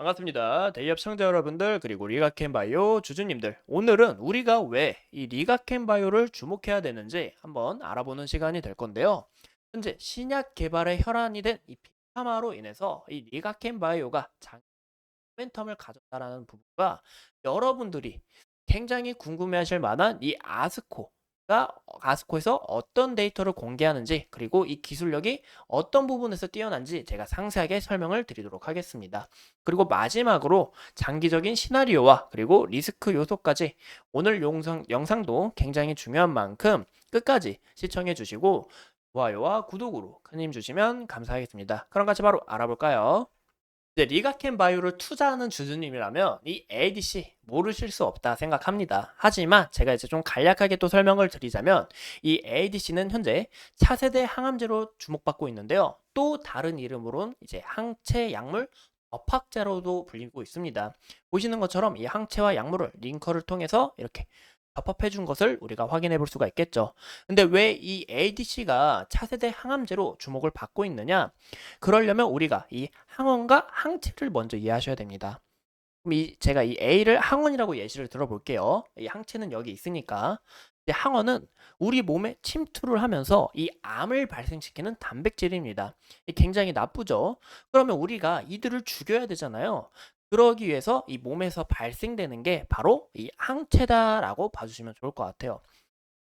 반갑습니다. 대기업 시청자 여러분들 그리고 리가캔바이오 주주님들, 오늘은 우리가 왜 이 리가캔바이오를 주목해야 되는지 한번 알아보는 시간이 될 건데요. 현재 신약 개발의 혈안이 된 이 빅파마로 인해서 이 리가캔바이오가 장 모멘텀을 가졌다라는 부분과 여러분들이 굉장히 궁금해하실 만한 이 아스코에서 어떤 데이터를 공개하는지, 그리고 이 기술력이 어떤 부분에서 뛰어난지 제가 상세하게 설명을 드리도록 하겠습니다. 그리고 마지막으로 장기적인 시나리오와 그리고 리스크 요소까지, 오늘 영상도 굉장히 중요한 만큼 끝까지 시청해 주시고 좋아요와 구독으로 큰 힘 주시면 감사하겠습니다. 그럼 같이 바로 알아볼까요? 이제 리가켄 바이오를 투자하는 주주님이라면 이 ADC 모르실 수 없다 생각합니다. 하지만 제가 이제 좀 간략하게 또 설명을 드리자면, 이 ADC는 현재 차세대 항암제로 주목받고 있는데요. 또 다른 이름으로는 이제 항체 약물 접합제로도 불리고 있습니다. 보시는 것처럼 이 항체와 약물을 링커를 통해서 이렇게 접합해 준 것을 우리가 확인해 볼 수가 있겠죠. 근데 왜 이 ADC가 차세대 항암제로 주목을 받고 있느냐? 그러려면 우리가 이 항원과 항체를 먼저 이해하셔야 됩니다. 그럼 제가 이 A를 항원이라고 예시를 들어볼게요. 이 항체는 여기 있으니까. 이제 항원은 우리 몸에 침투를 하면서 이 암을 발생시키는 단백질입니다. 굉장히 나쁘죠. 그러면 우리가 이들을 죽여야 되잖아요. 그러기 위해서 이 몸에서 발생되는 게 바로 이 항체다라고 봐주시면 좋을 것 같아요.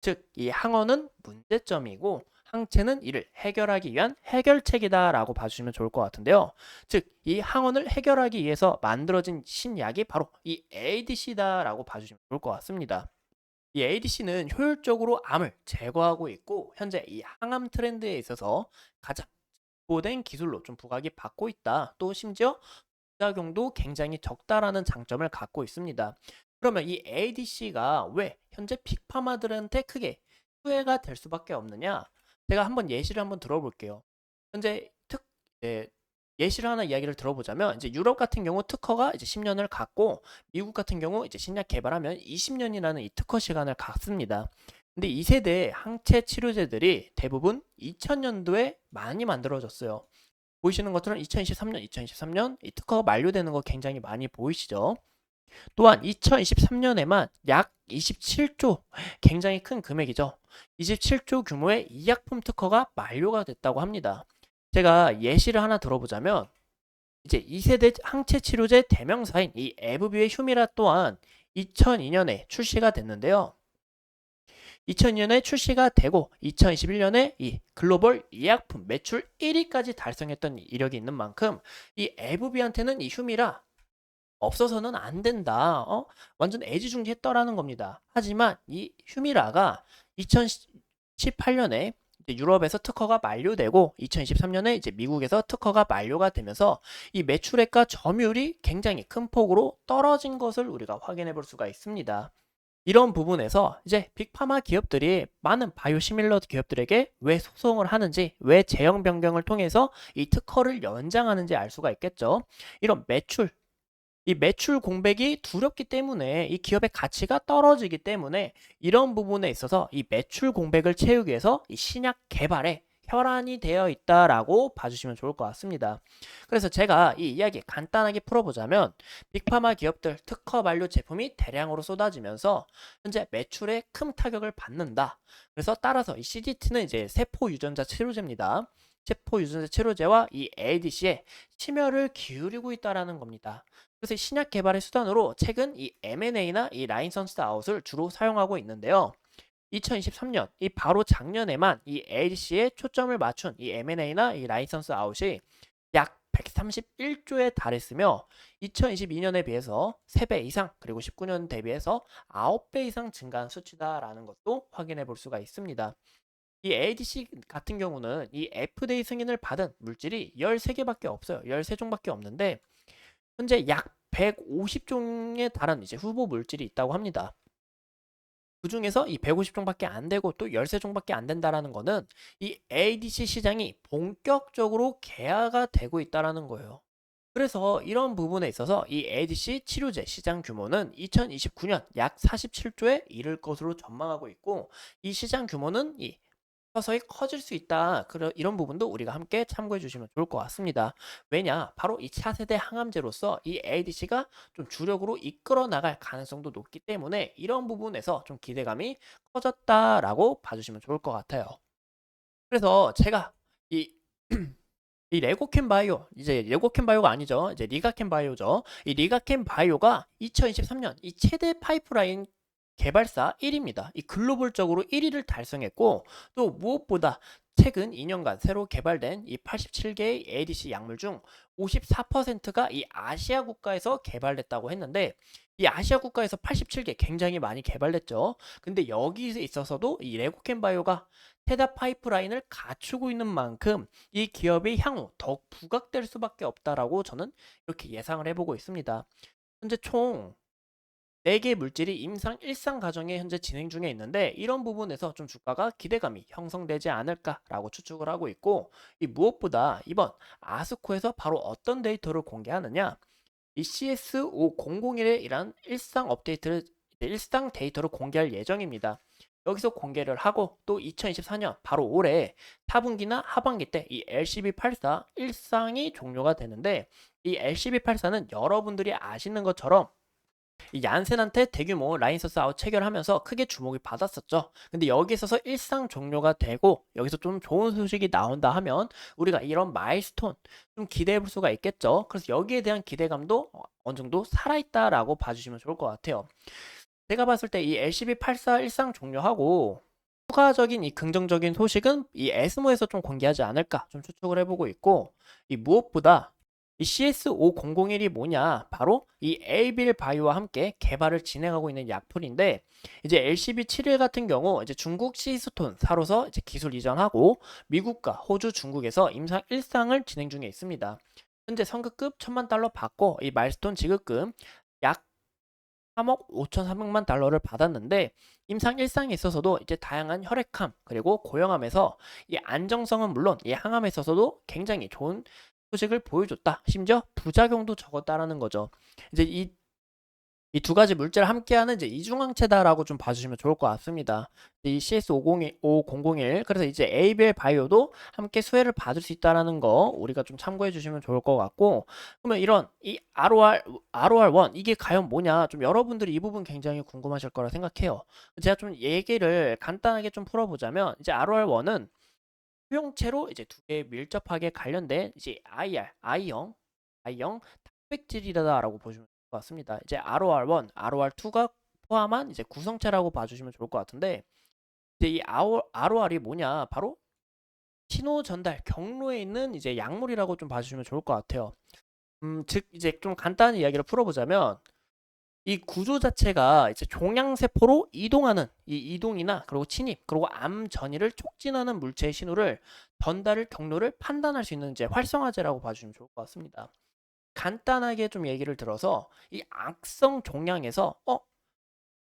즉, 이 항원은 문제점이고 항체는 이를 해결하기 위한 해결책이다라고 봐주시면 좋을 것 같은데요. 즉, 이 항원을 해결하기 위해서 만들어진 신약이 바로 이 ADC다라고 봐주시면 좋을 것 같습니다. 이 ADC는 효율적으로 암을 제거하고 있고, 현재 이 항암 트렌드에 있어서 가장 고된 기술로 좀 부각이 받고 있다. 또 심지어 부작용도 굉장히 적다라는 장점을 갖고 있습니다. 그러면 이 ADC가 왜 현재 빅파마들한테 크게 수혜가 될 수밖에 없느냐? 제가 한번 예시를 한번 들어볼게요. 현재 예, 예시를 하나 이야기를 들어보자면, 이제 유럽 같은 경우 특허가 이제 10년을 갖고, 미국 같은 경우 이제 신약 개발하면 20년이라는 이 특허 시간을 갖습니다. 근데 이 세대 항체 치료제들이 대부분 2000년도에 많이 만들어졌어요. 보이시는 것처럼 2023년 이 특허가 만료되는 거 굉장히 많이 보이시죠? 또한 2023년에만 약 27조, 굉장히 큰 금액이죠. 27조 규모의医薬품 특허가 만료가 됐다고 합니다. 제가 예시를 하나 들어보자면, 이제 2세대 항체 치료제 대명사인 이 에브비의 휴미라 또한 2002년에 출시가 됐는데요. 2002년에 출시가 되고 2021년에 이 글로벌 의약품 매출 1위까지 달성했던 이력이 있는 만큼, 이 에브비한테는 이 휴미라 없어서는 안 된다. 완전 애지중지했더라는 겁니다. 하지만 이 휴미라가 2018년에 유럽에서 특허가 만료되고 2023년에 이제 미국에서 특허가 만료가 되면서 이 매출액과 점유율이 굉장히 큰 폭으로 떨어진 것을 우리가 확인해 볼 수가 있습니다. 이런 부분에서 이제 빅파마 기업들이 많은 바이오시밀러 기업들에게 왜 소송을 하는지, 왜 제형 변경을 통해서 이 특허를 연장하는지 알 수가 있겠죠. 이런 이 매출 공백이 두렵기 때문에, 이 기업의 가치가 떨어지기 때문에, 이런 부분에 있어서 이 매출 공백을 채우기 위해서 이 신약 개발에 혈안이 되어 있다라고 봐주시면 좋을 것 같습니다. 그래서 제가 이 이야기 간단하게 풀어보자면, 빅파마 기업들 특허 만료 제품이 대량으로 쏟아지면서 현재 매출에 큰 타격을 받는다. 그래서 따라서 이 CDT는 이제 세포 유전자 치료제입니다. 세포 유전자 치료제와 이 ADC에 심혈을 기울이고 있다라는 겁니다. 그래서 신약 개발의 수단으로 최근 이 M&A나 이 라이선스 아웃을 주로 사용하고 있는데요. 2023년, 이 바로 작년에만 이 ADC에 초점을 맞춘 이 M&A나 이 라이선스 아웃이 약 131조에 달했으며, 2022년에 비해서 3배 이상, 그리고 19년 대비해서 9배 이상 증가한 수치다라는 것도 확인해 볼 수가 있습니다. 이 ADC 같은 경우는 이 FDA 승인을 받은 물질이 13개밖에 없어요. 13종밖에 없는데, 현재 약 150종에 달한 이제 후보 물질이 있다고 합니다. 그 중에서 이 150종밖에 안 되고 또 13종밖에 안 된다라는 거는 이 ADC 시장이 본격적으로 개화가 되고 있다라는 거예요. 그래서 이런 부분에 있어서 이 ADC 치료제 시장 규모는 2029년 약 47조에 이를 것으로 전망하고 있고, 이 시장 규모는 이 서서히 커질 수 있다. 이런 부분도 우리가 함께 참고해 주시면 좋을 것 같습니다. 왜냐? 바로 이 차세대 항암제로서 이 ADC가 좀 주력으로 이끌어 나갈 가능성도 높기 때문에 이런 부분에서 좀 기대감이 커졌다라고 봐주시면 좋을 것 같아요. 그래서 제가 이 이 레고캠 바이오, 이제 레고캠 바이오가 아니죠. 이제 리가캠 바이오죠. 이 리가캠 바이오가 2023년 이 최대 파이프라인 개발사 1위입니다. 이 글로벌적으로 1위를 달성했고, 또 무엇보다 최근 2년간 새로 개발된 이 87개의 ADC 약물 중 54%가 이 아시아 국가에서 개발됐다고 했는데, 이 아시아 국가에서 87개 굉장히 많이 개발됐죠. 근데 여기에 있어서도 이 레고캠 바이오가 테다 파이프라인을 갖추고 있는 만큼 이 기업이 향후 더욱 부각될 수밖에 없다라고 저는 이렇게 예상을 해보고 있습니다. 현재 총 4개 물질이 임상 1상 과정에 현재 진행 중에 있는데 이런 부분에서 좀 주가가 기대감이 형성되지 않을까라고 추측을 하고 있고, 이 무엇보다 이번 아스코에서 바로 어떤 데이터를 공개하느냐, 이 CS5001의 이란 일상 업데이트를 일상 데이터를 공개할 예정입니다. 여기서 공개를 하고 또 2024년 바로 올해 4분기나 하반기 때 이 LCB84 일상이 종료가 되는데, 이 LCB84는 여러분들이 아시는 것처럼 이 얀센한테 대규모 라이선스 아웃 체결하면서 크게 주목을 받았었죠. 근데 여기 있어서 일상 종료가 되고 여기서 좀 좋은 소식이 나온다 하면 우리가 이런 마일스톤 좀 기대해 볼 수가 있겠죠. 그래서 여기에 대한 기대감도 어느 정도 살아있다라고 봐주시면 좋을 것 같아요. 제가 봤을 때 이 LCB84 일상 종료하고 추가적인 이 긍정적인 소식은 이 에스모에서 좀 공개하지 않을까 좀 추측을 해보고 있고, 이 무엇보다 이 CS5001이 뭐냐, 바로 이 에이빌 바이오와 함께 개발을 진행하고 있는 약품인데, 이제 LCB71 같은 경우 이제 중국 시스톤 사로서 이제 기술 이전하고 미국과 호주, 중국에서 임상 1상을 진행 중에 있습니다. 현재 선급급 1000만 달러 받고 이 마일스톤 지급금 약 3억 5,300만 달러를 받았는데, 임상 1상에 있어서도 이제 다양한 혈액암 그리고 고형암에서 이 안정성은 물론 이 항암에 있어서도 굉장히 좋은 소식을 보여줬다. 심지어 부작용도 적었다라는 거죠. 이제 이 두 가지 물질을 함께하는 이제 이중항체다라고 좀 봐주시면 좋을 것 같습니다. 이 CS5001 그래서 이제 에이벨 바이오도 함께 수혜를 받을 수 있다라는 거 우리가 좀 참고해 주시면 좋을 것 같고, 그러면 이런 이 ROR1 이게 과연 뭐냐, 좀 여러분들이 이 부분 굉장히 궁금하실 거라 생각해요. 제가 좀 얘기를 간단하게 좀 풀어보자면, 이제 ROR1은 수용체로 이제 두 개 밀접하게 관련된 이제 I형 단백질이다라고 보시면 될 것 같습니다. 이제 ROR1, ROR2가 포함한 이제 구성체라고 봐주시면 좋을 것 같은데, 이제 이 ROR이 뭐냐, 바로 신호 전달 경로에 있는 이제 약물이라고 좀 봐주시면 좋을 것 같아요. 즉 이제 좀 간단한 이야기를 풀어보자면, 이 구조 자체가 이제 종양세포로 이동하는 이 이동이나 그리고 침입 그리고 암 전이를 촉진하는 물체의 신호를 전달을 경로를 판단할 수 있는 이제 활성화제라고 봐주시면 좋을 것 같습니다. 간단하게 좀 얘기를 들어서 이 악성 종양에서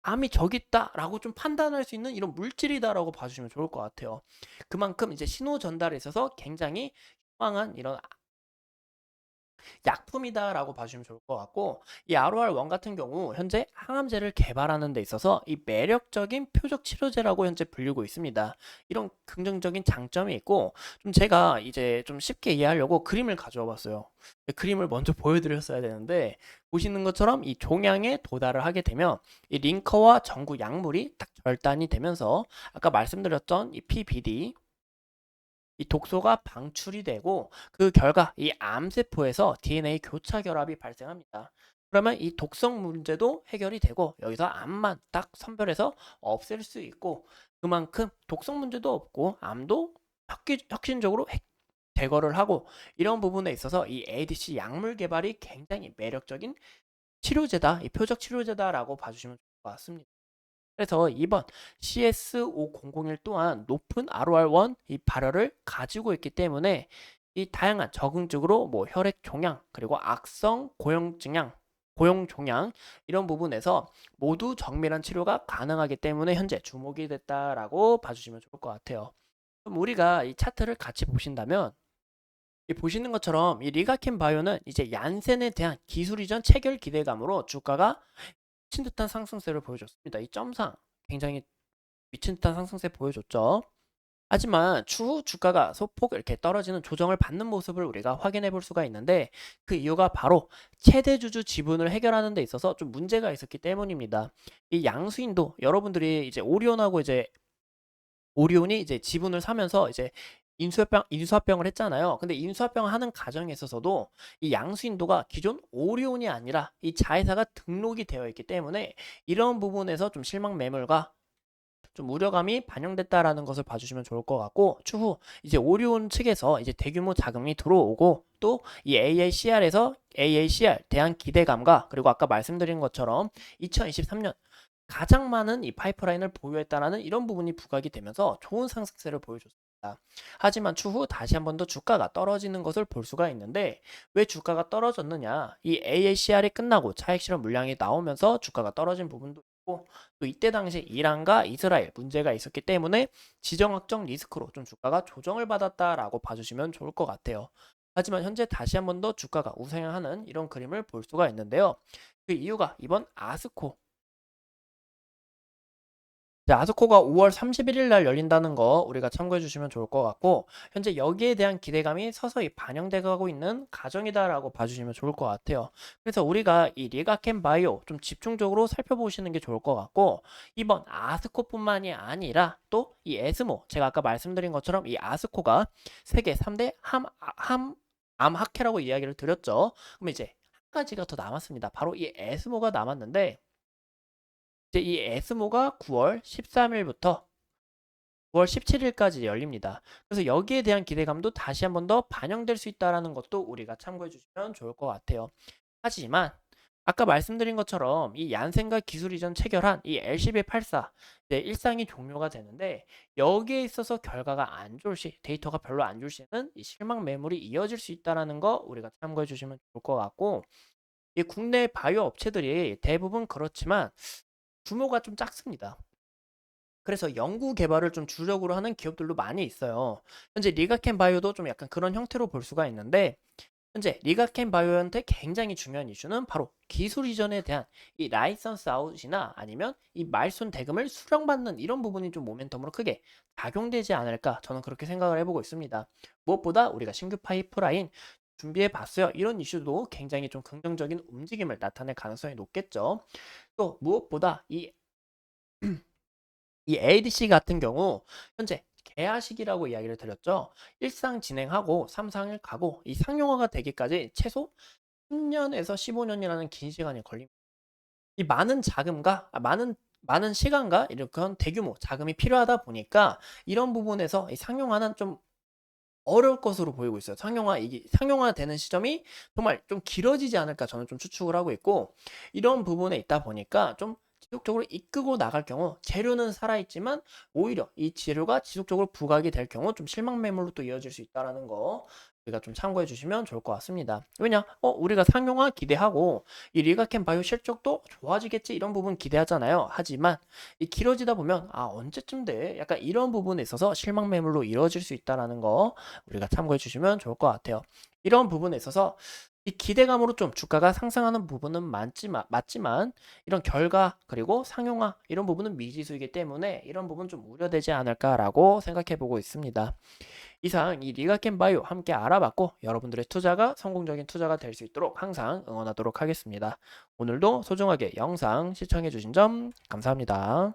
암이 저기 있다라고 좀 판단할 수 있는 이런 물질이다라고 봐주시면 좋을 것 같아요. 그만큼 이제 신호 전달에 있어서 굉장히 유망한 이런 약품이다라고 봐주시면 좋을 것 같고, 이 ROR1 같은 경우 현재 항암제를 개발하는 데 있어서 이 매력적인 표적 치료제라고 현재 불리고 있습니다. 이런 긍정적인 장점이 있고, 좀 제가 이제 좀 쉽게 이해하려고 그림을 가져와 봤어요. 그림을 먼저 보여드렸어야 되는데, 보시는 것처럼 이 종양에 도달을 하게 되면 이 링커와 전구 약물이 딱 절단이 되면서 아까 말씀드렸던 이 PBD 이 독소가 방출이 되고 그 결과 이 암세포에서 DNA 교차 결합이 발생합니다. 그러면 이 독성 문제도 해결이 되고 여기서 암만 딱 선별해서 없앨 수 있고, 그만큼 독성 문제도 없고 암도 혁신적으로 제거를 하고, 이런 부분에 있어서 이 ADC 약물 개발이 굉장히 매력적인 치료제다, 이 표적 치료제다라고 봐주시면 좋을 것 같습니다. 그래서 이번 CS5001 또한 높은 ROR1 이 발열을 가지고 있기 때문에 이 다양한 적응적으로 뭐 혈액 종양 그리고 악성 고형 종양 이런 부분에서 모두 정밀한 치료가 가능하기 때문에 현재 주목이 됐다라고 봐주시면 좋을 것 같아요. 그럼 우리가 이 차트를 같이 보신다면, 이 보시는 것처럼 이 리가켄 바이오는 이제 얀센에 대한 기술 이전 체결 기대감으로 주가가 미친 듯한 상승세를 보여줬습니다. 이 점상 굉장히 미친 듯한 상승세 보여줬죠. 하지만 추후 주가가 소폭 이렇게 떨어지는 조정을 받는 모습을 우리가 확인해 볼 수가 있는데 그 이유가 바로 최대 주주 지분을 해결하는 데 있어서 좀 문제가 있었기 때문입니다. 이 양수인도 여러분들이 이제 오리온이 이제 지분을 사면서 이제 인수합병을 했잖아요. 근데 인수합병을 하는 과정에 있어서도 이 양수인도가 기존 오리온이 아니라 이 자회사가 등록이 되어 있기 때문에 이런 부분에서 좀 실망 매물과 좀 우려감이 반영됐다라는 것을 봐주시면 좋을 것 같고 추후 이제 오리온 측에서 이제 대규모 자금이 들어오고 또 이 AACR에서 대한 기대감과 그리고 아까 말씀드린 것처럼 2023년 가장 많은 이 파이프라인을 보유했다라는 이런 부분이 부각이 되면서 좋은 상승세를 보여줬습니다. 하지만 추후 다시 한 번 더 주가가 떨어지는 것을 볼 수가 있는데 왜 주가가 떨어졌느냐? 이 AACR이 끝나고 차익 실현 물량이 나오면서 주가가 떨어진 부분도 있고 또 이때 당시 이란과 이스라엘 문제가 있었기 때문에 지정학적 리스크로 좀 주가가 조정을 받았다라고 봐주시면 좋을 것 같아요. 하지만 현재 다시 한 번 더 주가가 우상향하는 이런 그림을 볼 수가 있는데요. 그 이유가 이번 아스코 이제 아스코가 5월 31일 날 열린다는 거 우리가 참고해 주시면 좋을 것 같고 현재 여기에 대한 기대감이 서서히 반영돼 가고 있는 과정이다라고 봐주시면 좋을 것 같아요. 그래서 우리가 이 리가켄 바이오 좀 집중적으로 살펴보시는 게 좋을 것 같고 이번 아스코뿐만이 아니라 또 이 에스모 제가 아까 말씀드린 것처럼 이 아스코가 세계 3대 암학회라고 이야기를 드렸죠. 그럼 이제 한 가지가 더 남았습니다. 바로 이 에스모가 남았는데 이제 이 에스모가 9월 13일부터 9월 17일까지 열립니다. 그래서 여기에 대한 기대감도 다시 한 번 더 반영될 수 있다는 것도 우리가 참고해 주시면 좋을 것 같아요. 하지만 아까 말씀드린 것처럼 이 얀센과 기술 이전 체결한 이 LCB84 네, 일상이 종료가 되는데 여기에 있어서 결과가 안 좋을 시 데이터가 별로 안 좋을 시는 이 실망 매물이 이어질 수 있다는 거 우리가 참고해 주시면 좋을 것 같고 이 국내 바이오 업체들이 대부분 그렇지만 규모가 좀 작습니다. 그래서 연구 개발을 좀 주력으로 하는 기업들도 많이 있어요. 현재 리가켄 바이오도 좀 약간 그런 형태로 볼 수가 있는데 현재 리가켄 바이오한테 굉장히 중요한 이슈는 바로 기술 이전에 대한 이 라이선스 아웃이나 아니면 이 말손 대금을 수령받는 이런 부분이 좀 모멘텀으로 크게 작용되지 않을까 저는 그렇게 생각을 해보고 있습니다. 무엇보다 우리가 신규 파이프라인 준비해 봤어요. 이런 이슈도 굉장히 좀 긍정적인 움직임을 나타낼 가능성이 높겠죠. 또 무엇보다 이 ADC 같은 경우 현재 개화 시기라고 이야기를 드렸죠. 1상 진행하고 3상을 가고 이 상용화가 되기까지 최소 10년에서 15년이라는 긴 시간이 걸립니다. 이 많은 자금과 많은 시간과 이런 대규모 자금이 필요하다 보니까 이런 부분에서 이 상용화는 좀 어려울 것으로 보이고 있어요. 이게 상용화되는 시점이 정말 좀 길어지지 않을까 저는 좀 추측을 하고 있고 이런 부분에 있다 보니까 좀 지속적으로 이끌고 나갈 경우 재료는 살아있지만 오히려 이 재료가 지속적으로 부각이 될 경우 좀 실망 매물로 또 이어질 수 있다는 거 우리가 좀 참고해 주시면 좋을 것 같습니다. 왜냐? 우리가 상용화 기대하고 이 리가켄 바이오 실적도 좋아지겠지 이런 부분 기대하잖아요. 하지만 이 길어지다 보면 언제쯤 돼? 약간 이런 부분에 있어서 실망 매물로 이어질 수 있다는 거 우리가 참고해 주시면 좋을 것 같아요. 이런 부분에 있어서 이 기대감으로 좀 주가가 상승하는 부분은 맞지만 이런 결과 그리고 상용화 이런 부분은 미지수이기 때문에 이런 부분 좀 우려되지 않을까라고 생각해 보고 있습니다. 이상 이 리가켄 바이오 함께 알아봤고 여러분들의 투자가 성공적인 투자가 될 수 있도록 항상 응원하도록 하겠습니다. 오늘도 소중하게 영상 시청해 주신 점 감사합니다.